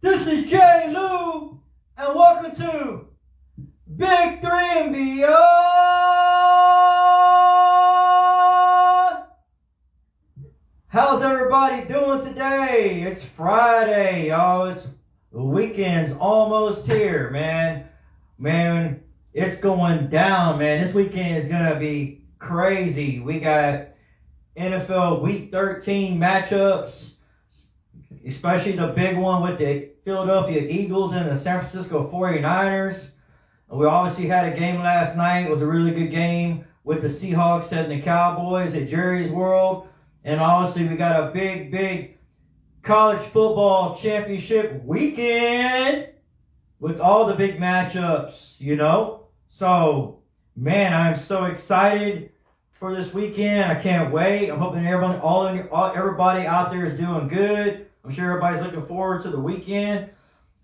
This is J. Lou, and welcome to Big 3 and Beyond. How's everybody doing today? It's Friday, y'all. The weekend's almost here, man. Man, it's going down, man. This weekend is going to be crazy. We got NFL Week 13 matchups, especially the big one with the Philadelphia Eagles and the San Francisco 49ers. We obviously had a game last night. It was a really good game with the Seahawks and the Cowboys at Jerry's World. And obviously we got a big college football championship weekend with all the big matchups, you know. So, man, I'm so excited for this weekend. I can't wait. I'm hoping everybody out there is doing good. I'm sure everybody's looking forward to the weekend.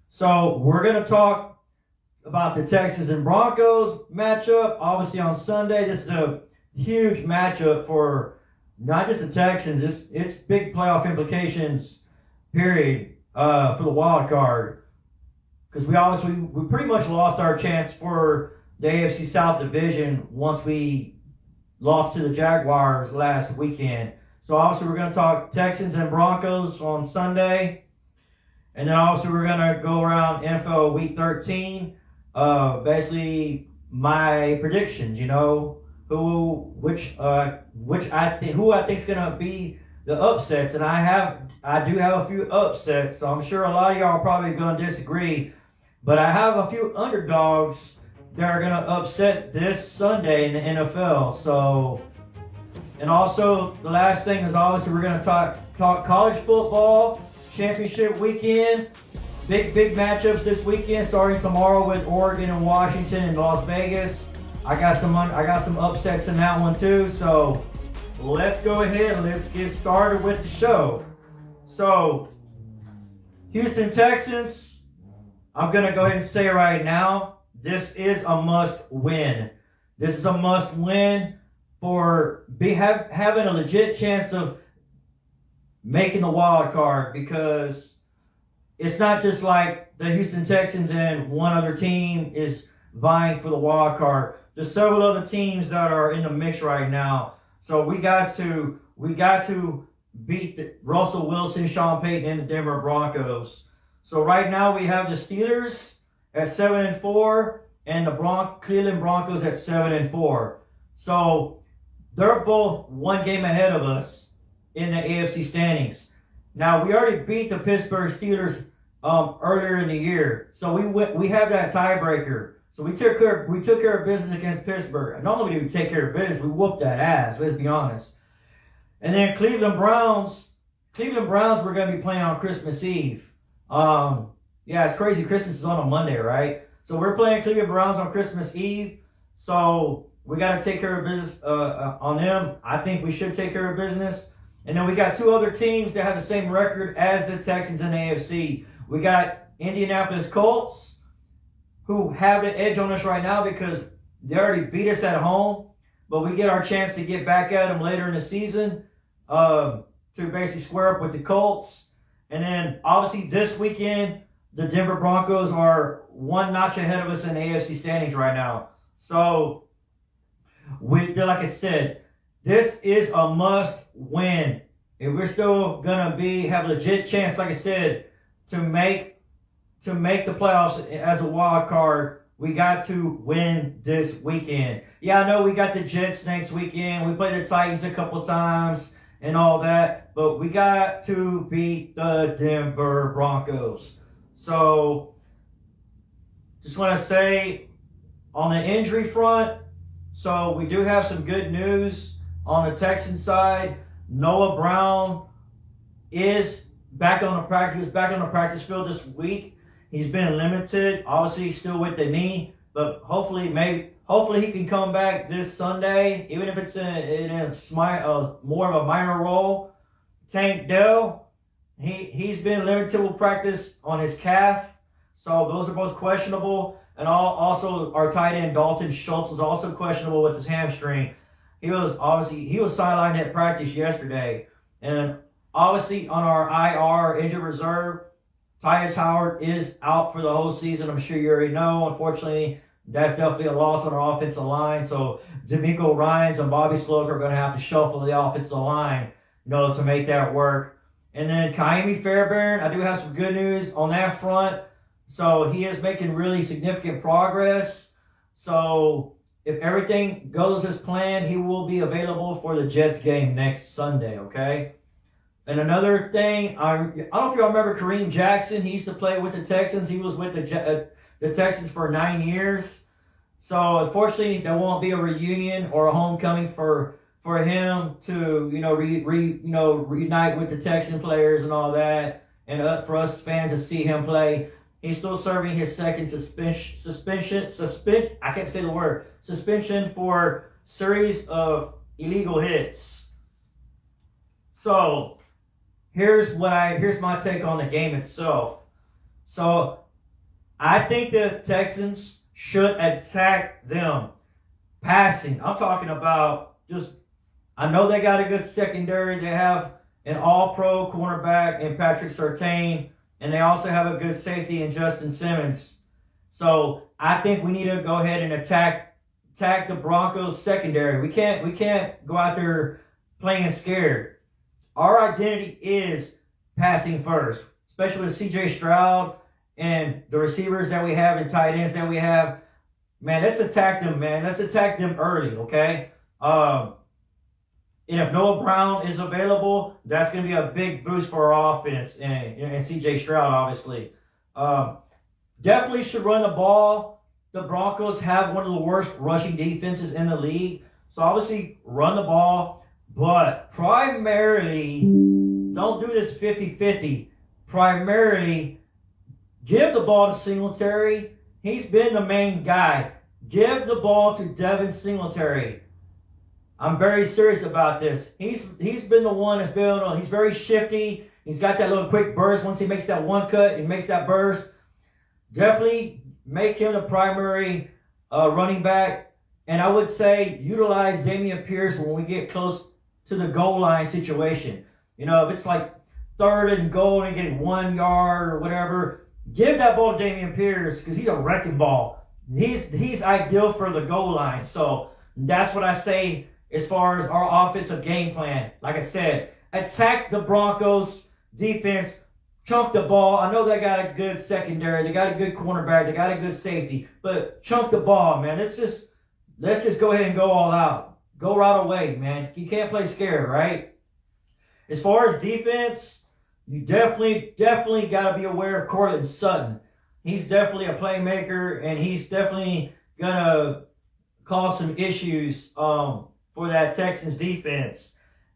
So we're going to talk about the Texans and Broncos matchup. Obviously on Sunday, this is a huge matchup for not just the Texans. It's big playoff implications, period, for the wild card. Because we pretty much lost our chance for the AFC South division once we lost to the Jaguars last weekend. So obviously we're going to talk Texans and Broncos on Sunday. And then obviously we're going to go around NFL Week 13. Basically my predictions, you know, who I think is going to be the upsets. And I do have a few upsets. So I'm sure a lot of y'all are probably going to disagree. But I have a few underdogs that are going to upset this Sunday in the NFL. So, and also the last thing is obviously we're going to talk college football championship weekend. Big matchups this weekend, starting tomorrow with Oregon and Washington and Las Vegas. I got some upsets in that one too. So let's go ahead and let's get started with the show. So Houston Texans, I'm gonna go ahead and say right now, this is a must win. This is a must win for having a legit chance of making the wild card, because it's not just like the Houston Texans and one other team is vying for the wild card. There's several other teams that are in the mix right now. So we got to beat the Russell Wilson, Sean Payton, and the Denver Broncos. So right now we have the Steelers at 7-4 and the Cleveland Broncos at 7-4. So they're both one game ahead of us in the AFC standings. Now, we already beat the Pittsburgh Steelers earlier in the year, so we have that tiebreaker. So we took care of business against Pittsburgh. Normally we take care of business, we whooped that ass. Let's be honest. And then Cleveland Browns, we're going to be playing on Christmas Eve. Yeah, it's crazy. Christmas is on a Monday, right? So we're playing Cleveland Browns on Christmas Eve. So we got to take care of business on them. I think we should take care of business. And then we got two other teams that have the same record as the Texans in the AFC. We got Indianapolis Colts, who have the edge on us right now because they already beat us at home. But we get our chance to get back at them later in the season to basically square up with the Colts. And then obviously this weekend, the Denver Broncos are one notch ahead of us in the AFC standings right now. So, like I said, this is a must win. If we're still gonna have a legit chance, like I said, to make the playoffs as a wild card, we got to win this weekend. Yeah, I know we got the Jets next weekend. We played the Titans a couple times and all that, but we got to beat the Denver Broncos. So, just want to say, on the injury front, so we do have some good news on the Texans side. Noah Brown is back on the practice field this week. He's been limited. Obviously, still with the knee, but hopefully he can come back this Sunday, even if it's in a more of a minor role. Tank Dell, he's been limited with practice on his calf, so those are both questionable. And also our tight end Dalton Schultz was also questionable with his hamstring. He was sidelined at practice yesterday, and obviously on our IR injured reserve, Tyus Howard is out for the whole season. I'm sure you already know. Unfortunately, that's definitely a loss on our offensive line. So D'Amico Ryans and Bobby Sloak are going to have to shuffle the offensive line, to make that work. And then Kaimi Fairbairn, I do have some good news on that front. So he is making really significant progress. So if everything goes as planned, he will be available for the Jets game next Sunday, okay? And another thing, I don't know if y'all remember Kareem Jackson. He used to play with the Texans. He was with the Texans for 9 years. So unfortunately, there won't be a reunion or a homecoming for him to reunite with the Texan players and all that, and for us fans to see him play. He's still serving his second suspension. I can't say the word. Suspension for series of illegal hits. So here's my take on the game itself. So I think the Texans should attack them passing. I'm talking about I know they got a good secondary. They have an all-pro cornerback in Patrick Surtain, and they also have a good safety in Justin Simmons. So I think we need to go ahead and attack the Broncos secondary. We can't go out there playing scared. Our identity is passing first, especially with C.J. Stroud and the receivers that we have and tight ends that we have. Man, let's attack them, man. Let's attack them early, okay? And if Noah Brown is available, that's going to be a big boost for our offense and C.J. Stroud, obviously. Definitely should run the ball. The Broncos have one of the worst rushing defenses in the league. So obviously run the ball. But primarily, don't do this 50-50. Primarily, give the ball to Singletary. He's been the main guy. Give the ball to Devin Singletary. I'm very serious about this. He's been the one that's been on. He's very shifty. He's got that little quick burst. Once he makes that one cut and makes that burst, definitely make him the primary running back. And I would say utilize Dameon Pierce when we get close to the goal line situation. If it's like 3rd and goal and getting 1 yard or whatever, give that ball to Dameon Pierce because he's a wrecking ball. He's ideal for the goal line. So that's what I say as far as our offensive game plan. Like I said, attack the Broncos defense, chunk the ball. I know they got a good secondary, they got a good cornerback, they got a good safety, but chunk the ball, man. Let's just go ahead and go all out. Go right away, man. You can't play scared, right? As far as defense, you definitely got to be aware of Cortland Sutton. He's definitely a playmaker, and he's definitely gonna cause some issues for that Texans defense.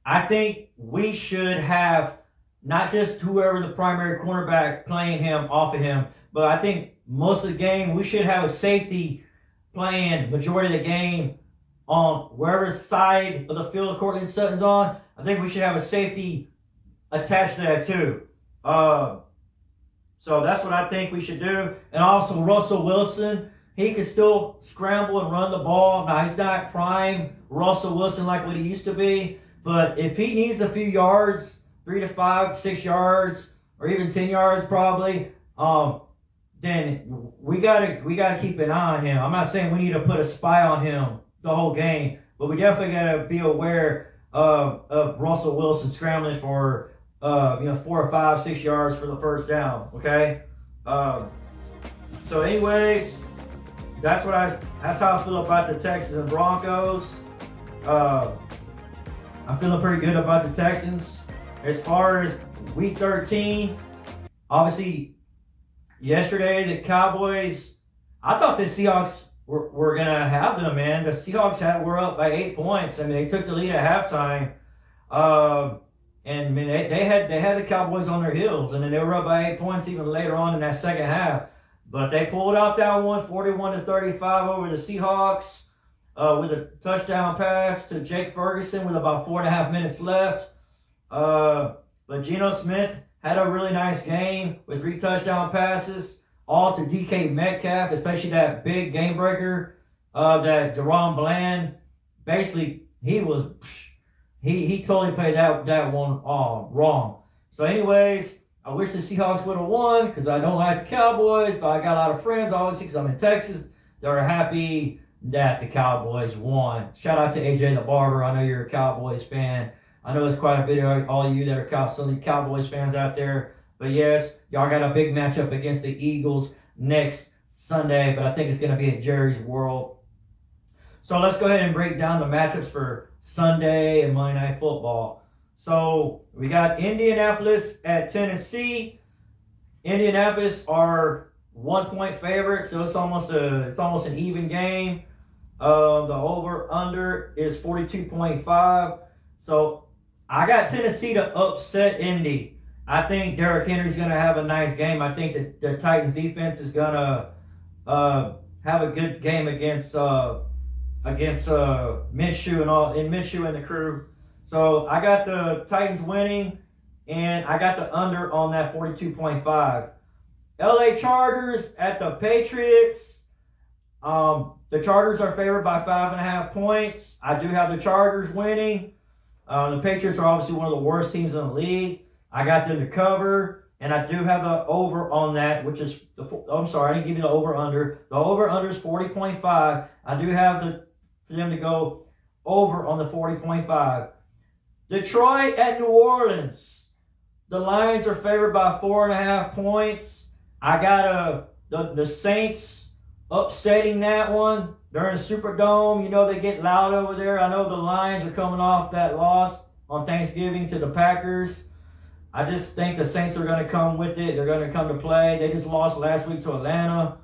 I think we should have not just whoever the primary cornerback playing him off of him, but I think most of the game we should have a safety playing majority of the game on wherever side of the field Cortland Sutton's on. I think we should have a safety attached to that too. So that's what I think we should do. And also Russell Wilson, he can still scramble and run the ball. Now, he's not prime Russell Wilson like what he used to be, but if he needs a few yards, 3 to 5, 6 yards, or even 10 yards probably, then we gotta keep an eye on him. I'm not saying we need to put a spy on him the whole game, but we definitely gotta be aware of Russell Wilson scrambling for 4 or 5, 6 yards for the first down. Okay. So anyways, that's how I feel about the Texans and Broncos. I'm feeling pretty good about the Texans. As far as week 13, obviously yesterday the Cowboys, I thought the Seahawks were gonna have them, man. The Seahawks were up by 8 points. I mean, they took the lead at halftime. And I mean, they had the Cowboys on their heels, and then they were up by 8 points even later on in that second half. But they pulled out that one, 41-35 over the Seahawks, with a touchdown pass to Jake Ferguson with about 4.5 minutes left. But Geno Smith had a really nice game with 3 touchdown passes, all to DK Metcalf, especially that big game breaker, that Deron Bland. Basically, he totally played that one all wrong. So anyways, I wish the Seahawks would have won because I don't like the Cowboys, but I got a lot of friends, obviously, because I'm in Texas, that are happy that the Cowboys won. Shout out to AJ the Barber. I know you're a Cowboys fan. I know there's quite a bit of all of you that are some of the Cowboys fans out there. But yes, y'all got a big matchup against the Eagles next Sunday, but I think it's going to be at Jerry's World. So let's go ahead and break down the matchups for Sunday and Monday Night Football. So we got Indianapolis at Tennessee. Indianapolis are 1-point favorites, so it's almost an even game. The over/under is 42.5. So I got Tennessee to upset Indy. I think Derrick Henry's going to have a nice game. I think that the Titans defense is going to have a good game against Minshew and the crew. So I got the Titans winning, and I got the under on that 42.5. LA Chargers at the Patriots. The Chargers are favored by 5.5 points. I do have the Chargers winning. The Patriots are obviously one of the worst teams in the league. I got them to cover, and I do have the over on that, which is I'm sorry, I didn't give you the over/under. The over/under is 40.5. I do have for them to go over on the 40.5. Detroit at New Orleans. The Lions are favored by 4.5 points. I got the Saints upsetting that one. They're in the Superdome. You know they get loud over there. I know the Lions are coming off that loss on Thanksgiving to the Packers. I just think the Saints are going to come with it. They're going to come to play. They just lost last week to Atlanta.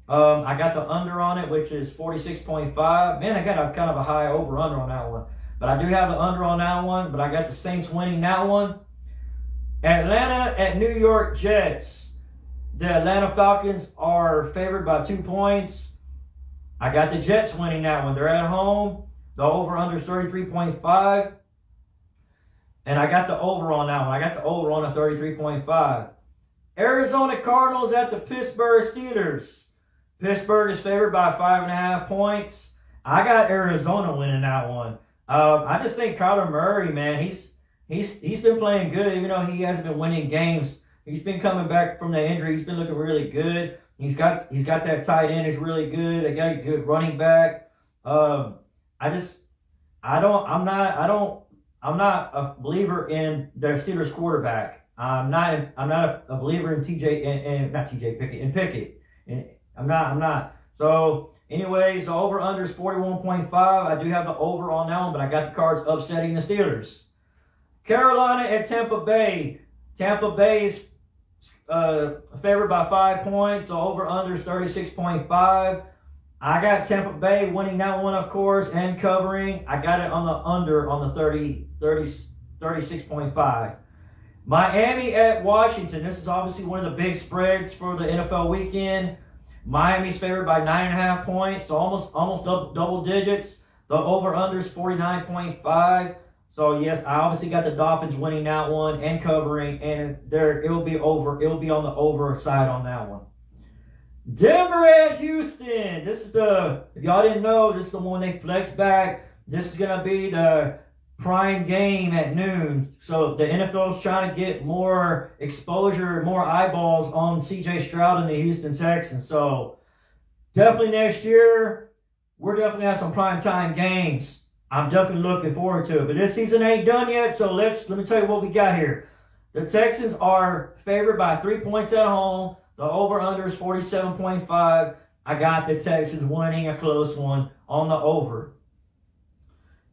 I got the under on it, which is 46.5. Man, I got a kind of a high over-under on that one. But I do have the under on that one. But I got the Saints winning that one. Atlanta at New York Jets. The Atlanta Falcons are favored by 2 points. I got the Jets winning that one. They're at home. The over-under is 33.5. And I got the over on that one. I got the over on a 33.5. Arizona Cardinals at the Pittsburgh Steelers. Pittsburgh is favored by 5.5 points. I got Arizona winning that one. I just think Kyler Murray, man, he's been playing good, even though he hasn't been winning games. He's been coming back from the injury. He's been looking really good. He's got that tight end is really good. They got a good running back. I'm not a believer in their Steelers quarterback. I'm not a believer in Pickett. I'm not. So, anyways, the over/under is 41.5. I do have the over on that one, but I got the Cards upsetting the Steelers. Carolina at Tampa Bay. Tampa Bay is favored by 5 points. The over/under is 36.5. I got Tampa Bay winning that one, of course, and covering. I got it on the under on the 36.5. Miami at Washington. This is obviously one of the big spreads for the NFL weekend. Miami's favored by 9.5 points, so almost double digits. The over/under is 49.5. So yes, I obviously got the Dolphins winning that one and covering, and it'll be over. It'll be on the over side on that one. Denver at Houston. If y'all didn't know, this is the one they flex back. This is gonna be the prime game at noon. So the NFL's trying to get more exposure, more eyeballs on CJ Stroud and the Houston Texans. So definitely next year, we're definitely have some prime time games. I'm definitely looking forward to it. But this season ain't done yet, so let me tell you what we got here. The Texans are favored by 3 points at home. The over/under is 47.5. I got the Texans winning a close one on the over.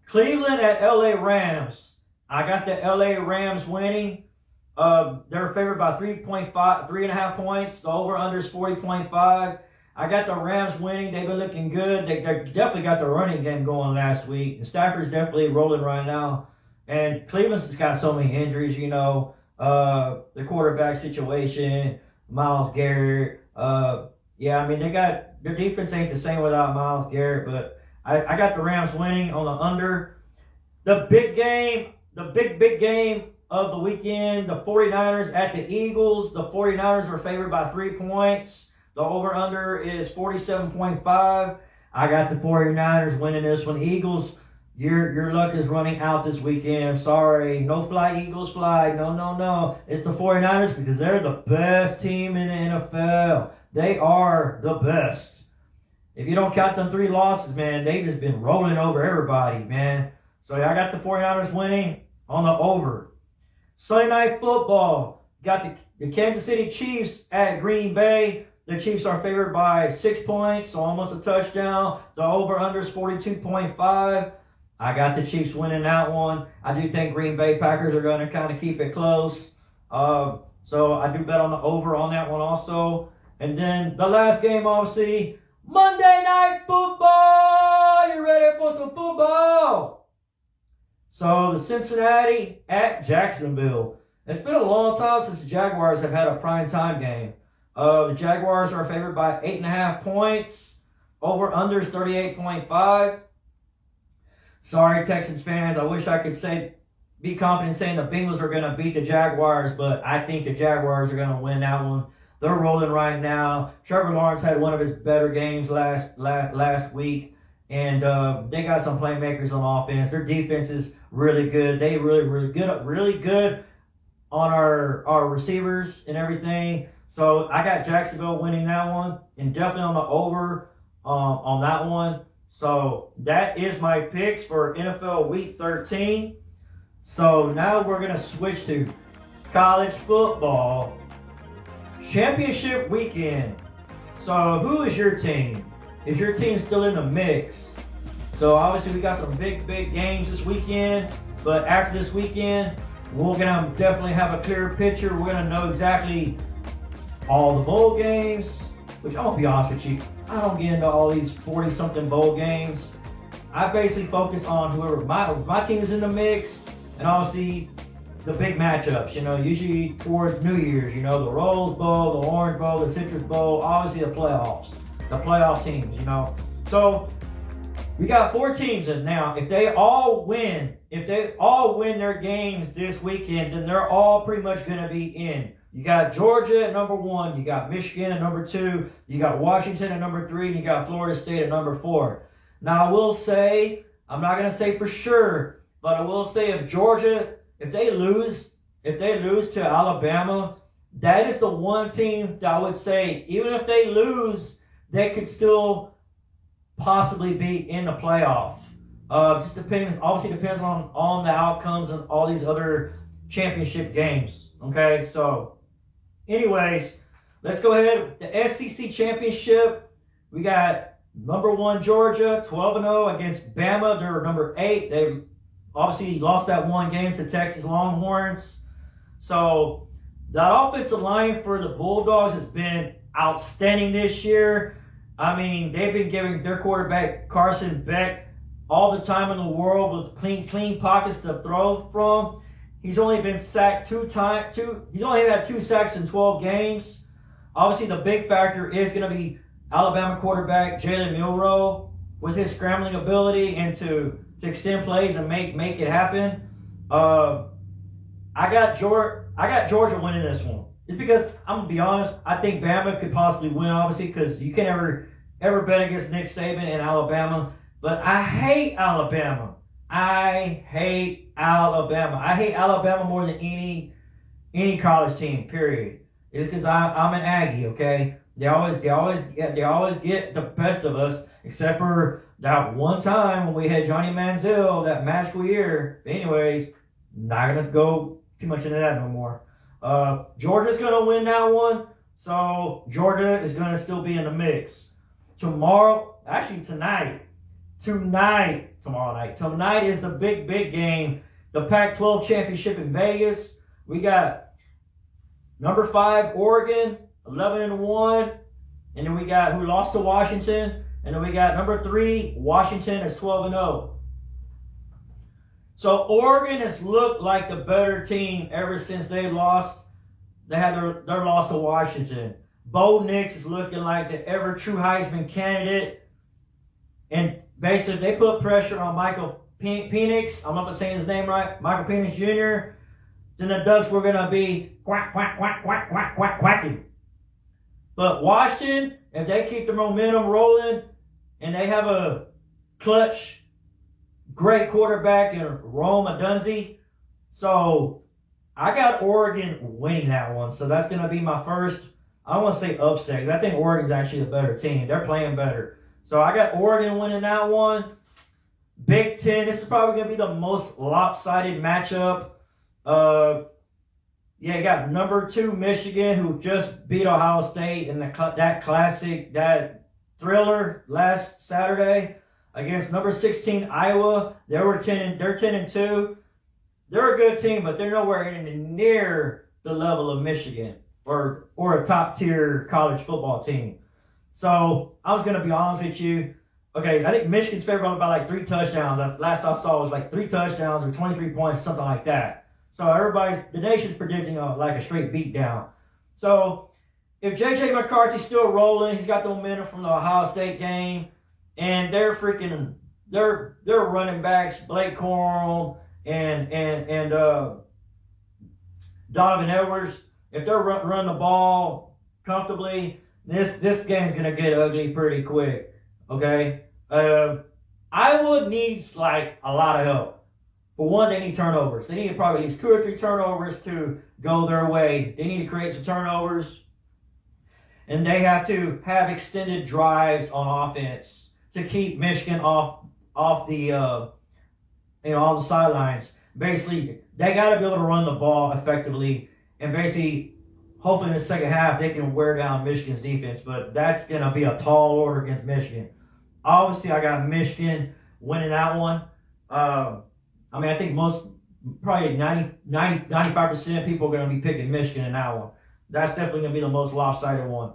Cleveland at LA Rams. I got the LA Rams winning. They're favored by 3.5 points. The over/under is 40.5. I got the Rams winning. They've been looking good. They definitely got the running game going last week. And Stafford's definitely rolling right now. And Cleveland's just got so many injuries, the quarterback situation, Myles Garrett. Yeah, I mean, they got their defense ain't the same without Myles Garrett, but I got the Rams winning on the under. The big game, the big game of the weekend, the 49ers at the Eagles. The 49ers are favored by 3 points. The over-under is 47.5. I got the 49ers winning this one. Eagles, your luck is running out this weekend. Sorry. No fly, Eagles fly. No. It's the 49ers because they're the best team in the NFL. They are the best. If you don't count them 3 losses, man, they've just been rolling over everybody, man. So yeah, I got the 49ers winning on the over. Sunday Night Football. Got the Kansas City Chiefs at Green Bay. The Chiefs are favored by 6 points, so almost a touchdown. The over-under is 42.5. I got the Chiefs winning that one. I do think Green Bay Packers are going to kind of keep it close. So I do bet on the over on that one also. And then the last game, obviously, Monday Night Football. You ready for some football? So the Cincinnati at Jacksonville. It's been a long time since the Jaguars have had a primetime game. The Jaguars are favored by 8.5 points. Over-under is 38.5. Sorry, Texans fans. I wish I could be confident saying the Bengals are going to beat the Jaguars, but I think the Jaguars are going to win that one. They're rolling right now. Trevor Lawrence had one of his better games last week, and they got some playmakers on offense. Their defense is really good. They really good on our receivers and everything. So I got Jacksonville winning that one, and definitely on the over on that one. So that is my picks for NFL Week 13. So now we're going to switch to college football championship weekend. So who is your team? Is your team still in the mix? So obviously we got some big games this weekend, but after this weekend, we're going to definitely have a clearer picture. We're going to know exactly all the bowl games, which I'm going to be honest with you, I don't get into all these 40-something bowl games. I basically focus on whoever my team is in the mix, and obviously the big matchups, usually towards New Year's, the Rose Bowl, the Orange Bowl, the Citrus Bowl, obviously the playoff teams, So we got 4 teams in now. If they all win their games this weekend, then they're all pretty much going to be in. You got Georgia at number 1. You got Michigan at number 2. You got Washington at number 3. And you got Florida State at number 4. Now, I will say, I'm not going to say for sure, but I will say if they lose to Alabama, that is the one team that I would say, even if they lose, they could still possibly be in the playoff. Just depends on the outcomes and all these other championship games. Okay, so anyways, let's go ahead. The SEC Championship, we got number 1 Georgia, 12-0 against Bama. They're number 8. They obviously lost that one game to Texas Longhorns. So the offensive line for the Bulldogs has been outstanding this year. I mean, they've been giving their quarterback Carson Beck all the time in the world with clean pockets to throw from. He's only been sacked 2 times. He's only had 2 sacks in 12 games. Obviously, the big factor is going to be Alabama quarterback Jalen Milroe with his scrambling ability and to extend plays and make it happen. I got Georgia winning this one. Just because I'm gonna be honest, I think Bama could possibly win, obviously, because you can ever bet against Nick Saban and Alabama. But I hate Alabama. I hate Alabama more than any college team. Period. It's because I'm an Aggie. Okay. They always get the best of us, except for that one time when we had Johnny Manziel, that magical year. But anyways, not gonna go too much into that no more. Georgia's gonna win that one, so Georgia is gonna still be in the mix. Tonight is the big game, the Pac-12 championship in Vegas. We got number 5 Oregon, 11-1, and then we got who lost to Washington, and then we got number 3 Washington is 12-0. So Oregon has looked like the better team ever since they lost. They had their loss to Washington. Bo Nix is looking like the ever true Heisman candidate. And basically, they put pressure on Michael Penix. I'm not saying his name right. Michael Penix Jr. Then the Ducks were going to be quacking. But Washington, if they keep the momentum rolling and they have a clutch, great quarterback in Rome Odunze. So I got Oregon winning that one. So that's going to be my first, I don't want to say upset. I think Oregon's actually a better team. They're playing better. So I got Oregon winning that one. Big Ten, this is probably going to be the most lopsided matchup. You got number 2 Michigan, who just beat Ohio State in that thriller last Saturday, against number 16 Iowa. They're 10-2. They're a good team, but they're nowhere near the level of Michigan or a top tier college football team. So I was going to be honest with you. Okay, I think Michigan's favored by like 3 touchdowns. Last I saw was like 3 touchdowns or 23 points, something like that. So the nation's predicting like a straight beatdown. So if J.J. McCarthy's still rolling, he's got the momentum from the Ohio State game, and they're running backs, Blake Corum and Donovan Edwards. If they're running the ball comfortably, this game's gonna get ugly pretty quick. Okay, Iowa needs like a lot of help. For one, they need turnovers. They need probably at least 2 or 3 turnovers to go their way. They need to create some turnovers. And they have to have extended drives on offense to keep Michigan off the on the sidelines. Basically, they got to be able to run the ball effectively, and basically, hopefully in the second half they can wear down Michigan's defense. But that's going to be a tall order against Michigan. Obviously, I got Michigan winning that one. I think probably 95% of people are going to be picking Michigan in that one. That's definitely going to be the most lopsided one.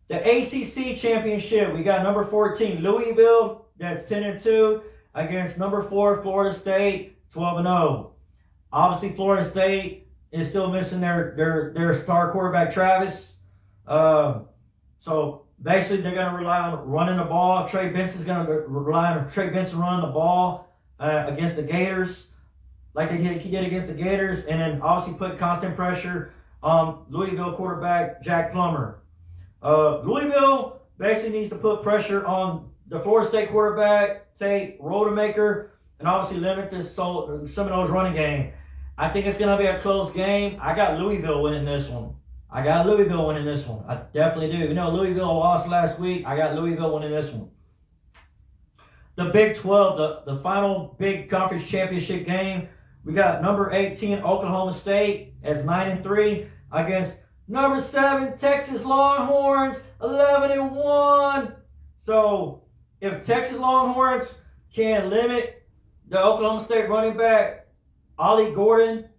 The ACC championship, we got number 14, Louisville, that's 10-2, against number 4, Florida State, 12-0. Obviously, Florida State is still missing their star quarterback, Travis. So basically, they're going to rely on running the ball. Trey Benson's going to rely on Trey Benson running the ball against the Gators, like he did against the Gators, and then obviously put constant pressure on Louisville quarterback Jack Plummer. Louisville basically needs to put pressure on the Florida State quarterback, say Rodemaker, and obviously limit Seminoles running game. I think it's going to be a close game. I got Louisville winning this one. I definitely do. Louisville lost last week. I got Louisville winning this one. The Big 12, the final big conference championship game, we got number 18 Oklahoma State as 9-3 against number 7 Texas Longhorns 11-1. So if Texas Longhorns can limit the Oklahoma State running back Ollie Gordon,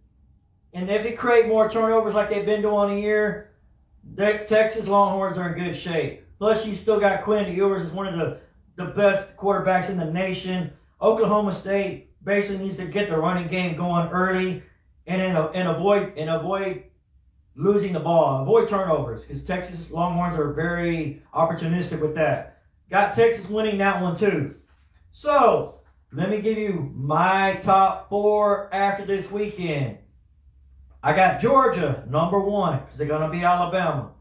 and if they create more turnovers like they've been doing a year, the Texas Longhorns are in good shape. Plus, you still got Quinn Ewers as one of the best quarterbacks in the nation. Oklahoma State basically needs to get the running game going early and avoid losing the ball, avoid turnovers, because Texas Longhorns are very opportunistic with that. Got Texas winning that one too. So let me give you my top 4 after this weekend. I got Georgia, number 1, because they're going to beat Alabama.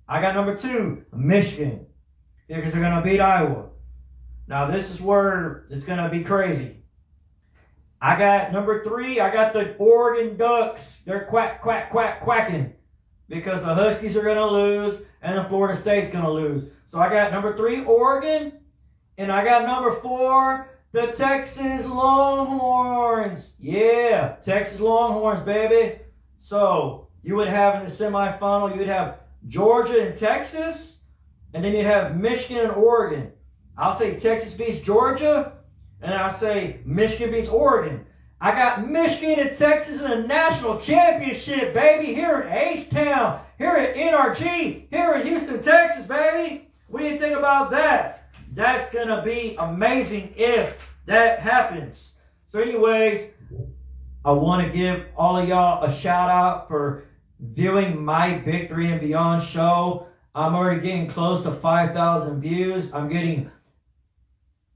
I got number 2, Michigan, because they're going to beat Iowa. Now, this is where it's going to be crazy. I got number 3, I got the Oregon Ducks. They're quacking because the Huskies are going to lose and the Florida State's going to lose. So I got number 3, Oregon, and I got number 4, the Texas Longhorns. Yeah, Texas Longhorns, baby. So you would have in the semifinal, you would have Georgia and Texas, and then you'd have Michigan and Oregon. I'll say Texas beats Georgia, and I'll say Michigan beats Oregon. I got Michigan and Texas in a national championship, baby, here in H-Town, here at NRG, here in Houston, Texas, baby. What do you think about that? That's going to be amazing if that happens. So anyways, I want to give all of y'all a shout out for viewing my Victory and Beyond show. I'm already getting close to 5,000 views.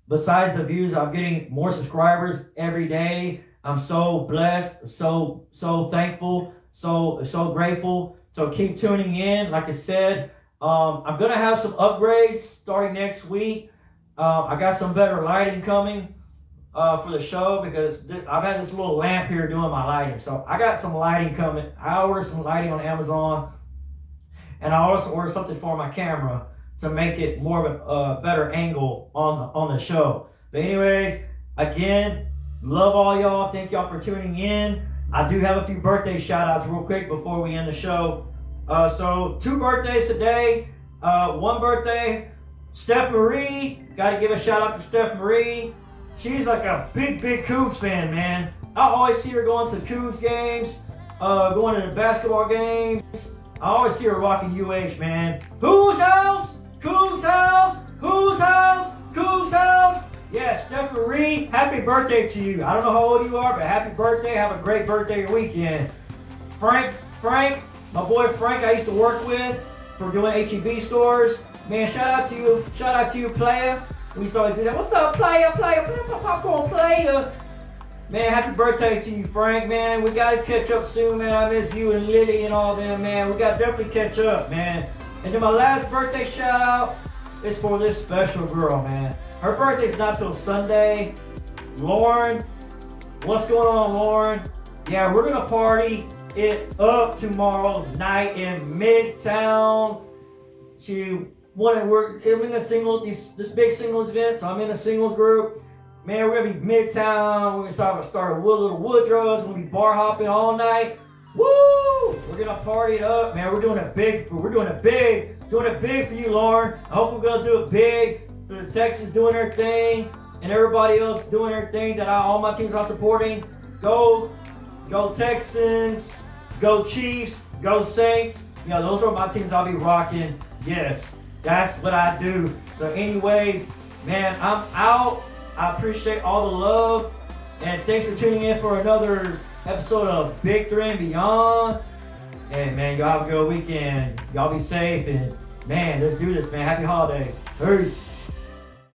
Besides the views, I'm getting more subscribers every day. I'm so blessed, so thankful, so grateful. So keep tuning in. Like I said, I'm gonna have some upgrades starting next week. I got some better lighting coming for the show because I've had this little lamp here doing my lighting. So I got some lighting coming. I ordered some lighting on Amazon, and I also ordered something for my camera to make it more of a better angle on the show. But anyways, again, love all y'all. Thank y'all for tuning in. I do have a few birthday shout outs real quick before we end the show. So 2 birthdays today. One birthday, Steph Marie. Got to give a shout out to Steph Marie. She's like a big Cougs fan, man. I always see her going to Cougs games, going to the basketball games. I always see her rocking UH, man. Whose house? Cougs house? Whose house? Cougs house? Yeah, Steph Marie, happy birthday to you. I don't know how old you are, but happy birthday. Have a great birthday weekend. Frank, my boy Frank I used to work with for doing H-E-B stores. Man, shout out to you, player. We started doing that. What's up, player, popcorn player? Man, happy birthday to you, Frank, man. We gotta catch up soon, man. I miss you and Lily and all them, man. We gotta definitely catch up, man. And then my last birthday shout out is for this special girl, man. Her birthday's not till Sunday. Lauren, what's going on, Lauren? Yeah, we're gonna party it up tomorrow night in Midtown. I'm in this big singles event, so I'm in a singles group. Man, we're gonna be Midtown. We're gonna start a little Woodrow's. We're gonna be bar hopping all night. Woo! We're gonna party it up, man. We're doing it big for you, Lauren. I hope we're gonna do it big for the Texans doing their thing and everybody else doing their thing that all my teams are supporting. Go Texans, go Chiefs, go Saints. You know, those are my teams I'll be rocking. Yes, that's what I do. So anyways, man, I'm out. I appreciate all the love, and thanks for tuning in for another episode of Victory and Beyond. And man, y'all have a good weekend. Y'all be safe, and man, let's do this, man. Happy holidays. Peace.